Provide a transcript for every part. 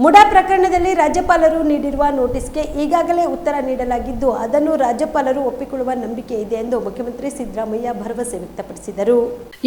ಮುಡಾ ಪ್ರಕರಣದಲ್ಲಿ ರಾಜ್ಯಪಾಲರು ನೀಡಿರುವ ನೋಟಿಸ್ಗೆ ಈಗಾಗಲೇ ಉತ್ತರ ನೀಡಲಾಗಿದ್ದು ಅದನ್ನು ರಾಜ್ಯಪಾಲರು ಒಪ್ಪಿಕೊಳ್ಳುವ ನಂಬಿಕೆ ಇದೆ ಎಂದು ಮುಖ್ಯಮಂತ್ರಿ ಸಿದ್ದರಾಮಯ್ಯ ಭರವಸೆ ವ್ಯಕ್ತಪಡಿಸಿದರು.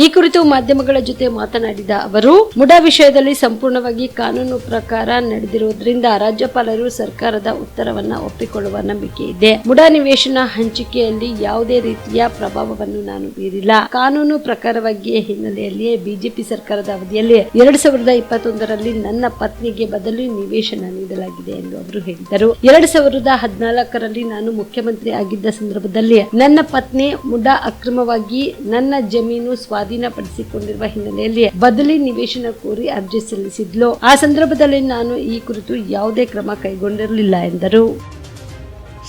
ಈ ಕುರಿತು ಮಾಧ್ಯಮಗಳ ಜೊತೆ ಮಾತನಾಡಿದ ಅವರು, ಮುಡಾ ವಿಷಯದಲ್ಲಿ ಸಂಪೂರ್ಣವಾಗಿ ಕಾನೂನು ಪ್ರಕಾರ ನಡೆದಿರುವುದರಿಂದ ರಾಜ್ಯಪಾಲರು ಸರ್ಕಾರದ ಉತ್ತರವನ್ನ ಒಪ್ಪಿಕೊಳ್ಳುವ ನಂಬಿಕೆ ಇದೆ. ಮುಡಾ ನಿವೇಶನ ಹಂಚಿಕೆಯಲ್ಲಿ ಯಾವುದೇ ರೀತಿಯ ಪ್ರಭಾವವನ್ನು ನಾನು ಬೀರಿಲ್ಲ. ಕಾನೂನು ಪ್ರಕಾರವಾಗಿಯೇ ಹಿನ್ನೆಲೆಯಲ್ಲಿಯೇ ಬಿಜೆಪಿ ಸರ್ಕಾರದ ಅವಧಿಯಲ್ಲಿ 2021ರಲ್ಲಿ ನನ್ನ ಪತ್ನಿಗೆ ಬದಲು ನಿವೇಶನ ನೀಡಲಾಗಿದೆ ಎಂದು ಅವರು ಹೇಳಿದರು. 2014ರಲ್ಲಿ ನಾನು ಮುಖ್ಯಮಂತ್ರಿ ಆಗಿದ್ದ ಸಂದರ್ಭದಲ್ಲಿ ನನ್ನ ಪತ್ನಿ ಮುಡಾ ಅಕ್ರಮವಾಗಿ ನನ್ನ ಜಮೀನು ಸ್ವಾಧೀನಪಡಿಸಿಕೊಂಡಿರುವ ಹಿನ್ನೆಲೆಯಲ್ಲಿ ಬದಲಿ ನಿವೇಶನ ಕೋರಿ ಅರ್ಜಿ ಸಲ್ಲಿಸಿದ್ಲು. ಆ ಸಂದರ್ಭದಲ್ಲಿ ನಾನು ಈ ಕುರಿತು ಯಾವುದೇ ಕ್ರಮ ಕೈಗೊಂಡಿರಲಿಲ್ಲ ಎಂದರು.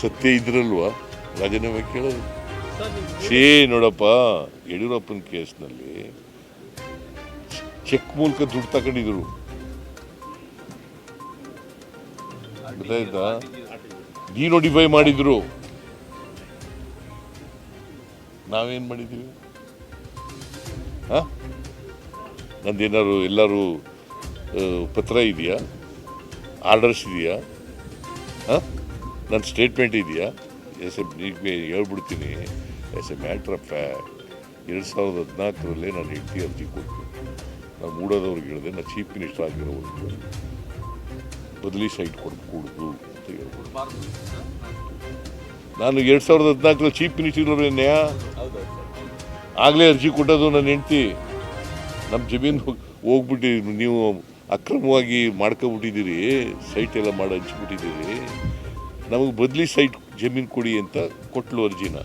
ಸತ್ಯ ಇದ್ರಲ್ವಾ ರಾಜೀನಾಮೆ ಕೇಳೋದು? ನೋಡಪ್ಪ, ಯಡಿಯೂರಪ್ಪನ ಕೇಸ್ನಲ್ಲಿ ಚೆಕ್ ಮೂಲಕ ದುಡ್ಡು ತಗೊಂಡಿದ್ರು. ಡಿನೋಟಿಫೈ ಮಾಡಿದ್ರು. ನಾವೇನ್ ಮಾಡಿದೀವಿ? ನಂದೇನಾದ್ರು ಎಲ್ಲರೂ ಪತ್ರ ಇದೆಯಾ? ಆರ್ಡರ್ಸ್ ಇದೆಯಾ? ನನ್ನ ಸ್ಟೇಟ್ಮೆಂಟ್ ಇದೆಯಾ? ಹೇಳ್ಬಿಡ್ತೀನಿ. As a matter of fact 2014ರಲ್ಲಿ ನಾನು ಹೆಂಡತಿ ಅರ್ಜಿ ಕೊಟ್ಟು ನಾನು ಮೂಡೋದವ್ರಿಗೆ ಹೇಳಿದೆ, ನಾನು ಚೀಫ್ ಮಿನಿಸ್ಟರ್ ಆಗಿರೋವರೆಗೂ ಬದಲಿ ಸೈಟ್ ಕೊಡ್ಕೂಡ್ದು ಅಂತ ಹೇಳ್ಬೋದು. ನಾನು 2014ರಲ್ಲಿ ಚೀಫ್ ಮಿನಿಸ್ಟರ್ ಇರೋರೇನ್ಯ ಆಗಲೇ ಅರ್ಜಿ ಕೊಟ್ಟದು. ನನ್ನ ಹೆಂಡತಿ ನಮ್ಮ ಜಮೀನು ಹೋಗ್ಬಿಟ್ಟು ನೀವು ಅಕ್ರಮವಾಗಿ ಮಾಡ್ಕೊಬಿಟ್ಟಿದ್ದೀರಿ, ಸೈಟ್ ಎಲ್ಲ ಮಾಡಿ ಹಂಚ್ಬಿಟ್ಟಿದ್ದೀರಿ, ನಮಗೆ ಬದಲಿ ಸೈಟ್ ಜಮೀನು ಕೊಡಿ ಅಂತ ಕೊಟ್ಲು ಅರ್ಜಿನ.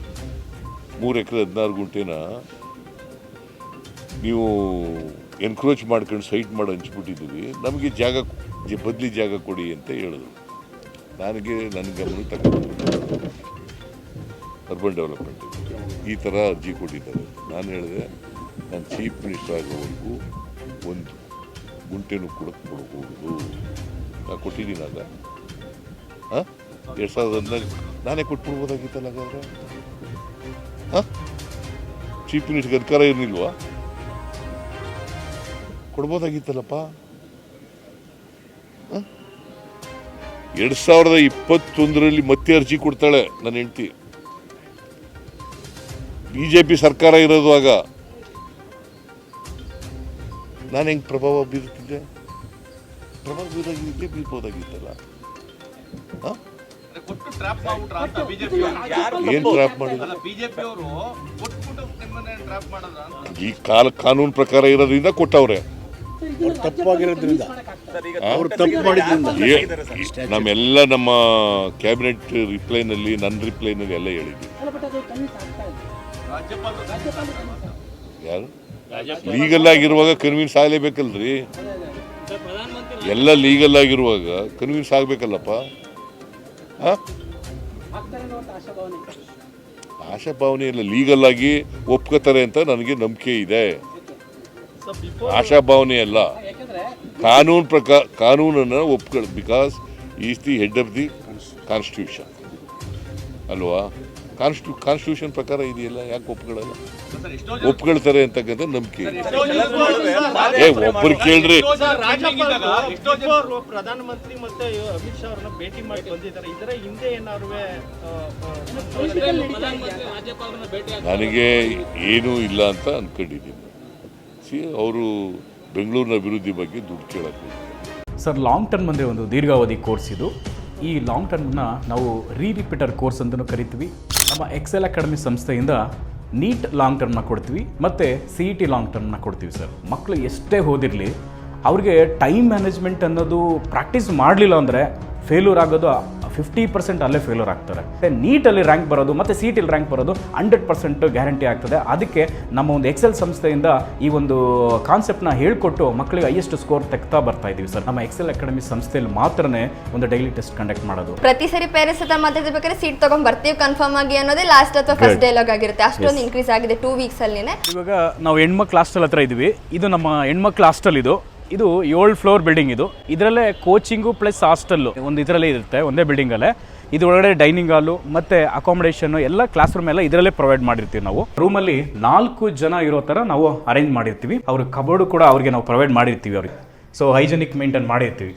3 ಎಕರೆ 16 ಗುಂಟೆನ ನೀವು ಎನ್ಕ್ರೋಚ್ ಮಾಡ್ಕೊಂಡು ಸೈಟ್ ಮಾಡಿ ಹಂಚ್ಬಿಟ್ಟಿದ್ದೀವಿ, ನಮಗೆ ಜಾಗ ಬದಲಿ ಜಾಗ ಕೊಡಿ ಅಂತ ಹೇಳಿದ್ರು. ನನ್ನ ಗಮನಕ್ಕೆ ತಗೊಂಡು ಅರ್ಬನ್ ಡೆವಲಪ್ಮೆಂಟ್ ಈ ಥರ ಅರ್ಜಿ ಕೊಟ್ಟಿದ್ದಾರೆ. ನಾನು ಹೇಳಿದೆ, ನಾನು ಚೀಫ್ ಮಿನಿಸ್ಟರ್ ಆಗೋವರೆಗೂ 1 ಗುಂಟೆನೂ ಕೊಡಬಹುದು. ನಾನು ಕೊಟ್ಟಿದ್ದೀನಿ. ಆಗ 2014 ನಾನೇ ಕೊಟ್ಬಿಡ್ಬೋದಾಗಿತ್ತಲ್ಲ. ಹಾಗಾದ್ರೆ ಚೀಫ್ ಮಿನಿಸ್ಟರ್ಗೆ ಅಧಿಕಾರ ಇರಲಿಲ್ವಾ? ಕೊಡ್ಬೋದಾಗಿತ್ತಲ್ಲಪ್ಪ. 2021ರಲ್ಲಿ ಮತ್ತೆ ಅರ್ಜಿ ಕೊಡ್ತಾಳೆ ನನ್ನ ಹೆಂಡತಿ. ಬಿಜೆಪಿ ಸರ್ಕಾರ ಇರೋದು ಆಗ. ನಾನು ಹೆಂಗ್ ಪ್ರಭಾವ ಬೀರುತ್ತಿದ್ದೆ? ಪ್ರಭಾವ ಬೀರ್ಬೋದಾಗಿತ್ತಲ್ಲ. ಏನ್ ಟ್ರ್ಯಾಪ್ ಮಾಡಿದ್ರು? ಈ ಕಾನೂನು ಪ್ರಕಾರ ಇರೋದ್ರಿಂದ ಕೊಟ್ಟವ್ರೆ. ನಮ್ಮೆಲ್ಲ ನಮ್ಮ ಕ್ಯಾಬಿನೆಟ್ ರಿಪ್ಲೈನಲ್ಲಿ, ನನ್ನ ರಿಪ್ಲೈನಲ್ಲಿ ಎಲ್ಲ ಹೇಳಿದ್ವಿ. ಯಾರು ಲೀಗಲ್ ಆಗಿರುವಾಗ ಕನ್ವಿನ್ಸ್ ಆಗಲೇಬೇಕಲ್ರಿ? ಎಲ್ಲ ಲೀಗಲ್ ಆಗಿರುವಾಗ ಕನ್ವಿನ್ಸ್ ಆಗ್ಬೇಕಲ್ಲಪ್ಪ. ಆಶಾಭಾವನೆ ಇಲ್ಲ, ಲೀಗಲ್ ಆಗಿ ಒಪ್ಕೋತಾರೆ ಅಂತ ನನಗೆ ನಂಬಿಕೆ ಇದೆ. ಆಶಾಭಾವನೆ ಅಲ್ಲ, ಕಾನೂನನ್ನು ಒಪ್ಕೊಳ್ಳಿ. Because is the head of the constitution ಅಲ್ವಾ? ಕಾನ್ಸ್ಟಿಟ್ಯೂಷನ್ ಪ್ರಕಾರ ಇದೆಯಲ್ಲ, ಯಾಕೆ ಒಪ್ಕೊಳ್ಳಲ್ಲ? ಒಪ್ಕೊಳ್ತಾರೆ ಅಂತಕ್ಕಂಥ ನಂಬಿಕೆ ಇದೆ. ಒಬ್ಬರು ಕೇಳ್ರಿ, ಪ್ರಧಾನಮಂತ್ರಿ ಮತ್ತೆ ಅಮಿತ್ ಶಾ ಅವರನ್ನ ಭೇಟಿ ಮಾಡಿ ಬಂದಿದ್ದಾರೆ. ಇದರ ಹಿಂದೆ ಏನಾದ್ರು ನನಗೆ ಏನೂ ಇಲ್ಲ ಅಂತ ಅನ್ಕೊಂಡಿದ್ದೀನಿ. ಅವರು ಬೆಂಗಳೂರಿನ ಅಭಿವೃದ್ಧಿ ಬಗ್ಗೆ ದುಡ್ಡು ಕೇಳಕ್ಕೆ. ಸರ್, ಲಾಂಗ್ ಟರ್ಮ್ ಅಂದರೆ ಒಂದು ದೀರ್ಘಾವಧಿ ಕೋರ್ಸ್ ಇದು. ಈ ಲಾಂಗ್ ಟರ್ಮ್ನ ನಾವು ರಿಪೀಟರ್ ಕೋರ್ಸ್ ಅಂತಲೂ ಕರಿತೀವಿ. ನಮ್ಮ ಎಕ್ಸೆಲ್ ಅಕಾಡೆಮಿ ಸಂಸ್ಥೆಯಿಂದ ನೀಟ್ ಲಾಂಗ್ ಟರ್ಮ್ನ ಕೊಡ್ತೀವಿ ಮತ್ತು CET ಲಾಂಗ್ ಟರ್ಮ್ನ ಕೊಡ್ತೀವಿ. ಸರ್, ಮಕ್ಕಳು ಎಷ್ಟೇ ಓದಿರಲಿ ಅವ್ರಿಗೆ ಟೈಮ್ ಮ್ಯಾನೇಜ್ಮೆಂಟ್ ಅನ್ನೋದು ಪ್ರಾಕ್ಟೀಸ್ ಮಾಡಲಿಲ್ಲ ಅಂದರೆ ಫೇಲ್ಯೂರ್ ಆಗೋದು 50% ಅಲ್ಲೇ ಫೇಲ್ಯೂರ್ ಆಗ್ತಾರೆ. ನೀಟಲ್ಲಿ ರ್ಯಾಂಕ್ ಬರೋದು ಮತ್ತು CETಲಿ ರ್ಯಾಂಕ್ ಬರೋದು 100% ಗ್ಯಾರಂಟಿ ಆಗ್ತದೆ. ಅದಕ್ಕೆ ನಮ್ಮ ಒಂದು ಎಕ್ಸೆಲ್ ಸಂಸ್ಥೆಯಿಂದ ಈ ಒಂದು ಕಾನ್ಸೆಪ್ಟ್ನ ಹೇಳ್ಕೊಟ್ಟು ಮಕ್ಕಳಿಗೆ ಹೈಯೆಸ್ಟ್ ಸ್ಕೋರ್ ತೆಗ್ತಾ ಬರ್ತಾ ಇದ್ದೀವಿ. ಸರ್, ನಮ್ಮ ಎಕ್ಸೆಲ್ ಅಕಾಡೆಮಿ ಸಂಸ್ಥೆಯಲ್ಲಿ ಮಾತ್ರನೇ ಒಂದು ಡೈಲಿ ಟೆಸ್ಟ್ ಕಂಡಕ್ಟ್ ಮಾಡೋದು. ಪ್ರತಿ ಸರಿ ಪೇರೆಂಟ್ಸ್ ಹತ್ರ ಮಾತಾಡ್ಬೇಕಾದ್ರೆ ಸೀಟ್ ತಗೊಂಡ್ ಬರ್ತೀವಿ ಕನ್ಫರ್ಮ್ ಆಗಿ ಅನ್ನೋದೇ ಲಾಸ್ಟ್ ಅಥವಾ ಫಸ್ಟ್ ಡೈಲಾಗ್ ಆಗಿರುತ್ತೆ. ಅಷ್ಟೊಂದು ಇನ್ಕ್ರೀಸ್ ಆಗಿದೆ 2 ವೀಕ್ಸ್ ಅಲ್ಲಿನೇ. ಇವಾಗ ನಾವು ಹೆಣ್ಮಕ್ಳು ಹಾಸ್ಟೆಲ್ ಹತ್ರ ಇದ್ದೀವಿ. ಇದು ನಮ್ಮ ಹೆಣ್ಮಕ್ಳು ಹಾಸ್ಟೆಲ್. ಇದು 7 ಫ್ಲೋರ್ ಬಿಲ್ಡಿಂಗ್. ಇದರಲ್ಲೇ ಕೋಚಿಂಗು ಪ್ಲಸ್ ಹಾಸ್ಟೆಲ್ಲು ಒಂದು ಇದರಲ್ಲೇ ಇರುತ್ತೆ, ಒಂದೇ ಬಿಲ್ಡಿಂಗಲ್ಲೇ. ಇದು ಒಳಗಡೆ ಡೈನಿಂಗ್ ಹಾಲು ಮತ್ತು ಅಕಾಮಿಡೇಷನ್ ಎಲ್ಲ ಕ್ಲಾಸ್ ರೂಮ್ ಎಲ್ಲ ಇದರಲ್ಲೇ ಪ್ರೊವೈಡ್ ಮಾಡಿರ್ತೀವಿ. ನಾವು ರೂಮಲ್ಲಿ 4 ಜನ ಇರೋ ಥರ ನಾವು ಅರೇಂಜ್ ಮಾಡಿರ್ತೀವಿ. ಅವ್ರ ಕಬೋರ್ಡು ಕೂಡ ಅವ್ರಿಗೆ ನಾವು ಪ್ರೊವೈಡ್ ಮಾಡಿರ್ತೀವಿ ಅವ್ರಿಗೆ. ಸೊ ಹೈಜೆನಿಕ್ ಮೇಂಟೈನ್ ಮಾಡಿರ್ತೀವಿ.